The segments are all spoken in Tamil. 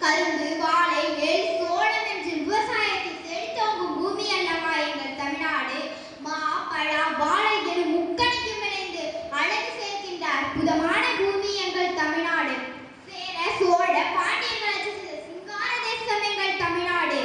கரும்பு, வாழை, நெல், சோளம் என்று விவசாயத்தில் செழித்தோங்கும் பூமி அல்லவா எங்கள் தமிழ்நாடு. மா, பழா, வாழை என முக்கணிக்கும் இணைந்து அழகு சேர்க்கின்ற அற்புதமான பூமி எங்கள் தமிழ்நாடு. சேர, சோழ, பாண்டியர்களது சிங்கார தேசம் எங்கள் தமிழ்நாடு.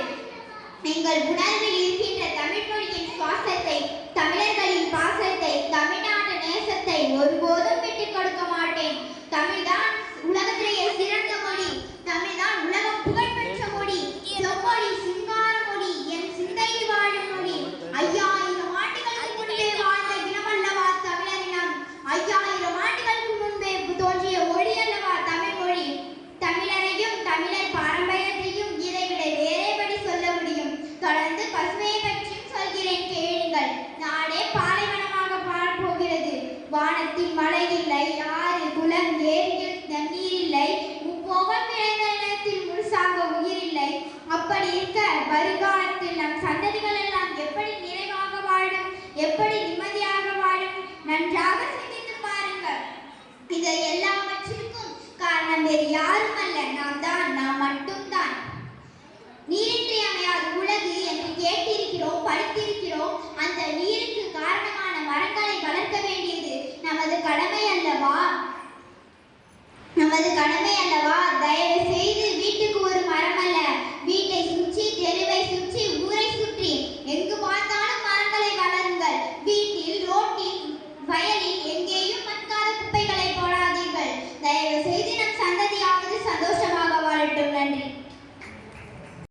எங்கள் உணர்வில் இருக்கின்ற தமிழ் மொழியின் சுவாசத்தை, தமிழர்களின் பாசத்தை, தமிழ்நாடு நேசத்தை ஒருபோதும் விட்டுக் கொடுக்க மாட்டேன். தமிழ்தான் உலகத்திலேயே சிறந்த மொழி. தமிழ்தான் உலகம் புகழ்பெற்ற மொழி. செம்மொழி, சிங்கார மொழி, என் சிந்தையில் வாழும் மொழி. 5000 ஆண்டுகளுக்கு முன்பே வாழ்ந்த இனமல்லவா தமிழரினம். 5000 ஆண்டுகளுக்கு முன்பே தோன்றிய மொழி அல்லவா தமிழ் மொழி. தமிழரையும் தமிழர் பாரம்பரியத்தையும் இதைவிட வேறேபடி சொல்ல முடியும். தொடர்ந்து பசுமையை பற்றியும் சொல்கிறேன், கேளுங்கள். நாடே பாலைவனமாக போகிறது. வானத்தில் மழை இல்லை, ஆறு, குளம், ஏரியில் தண்ணீர் இல்லை, முப்போகம் விளைந்த நிலத்தில் முழுசாக உயிர் இல்லை. அப்படி இருக்க வருங்காலத்தில் நம் சந்ததிகள் எல்லாம் எப்படி நிறைவாக வாழும், எப்படி நிம்மதியாக வாழும்? நன்றாக சிந்தித்து பாருங்கள். இதை எல்லாவற்றிற்கும் காரணம் வேறு யாரும் அல்ல, நாம் தான், நாம் மட்டும்தான். நீரின்றி அமையாது உலகு என்று கேட்டிருக்கிறோம், படித்திருக்கிறோம். அந்த நீருக்கு காரணமான மரங்களை வளர்க்க வேண்டியது நமது கடமை அல்லவா? தயவு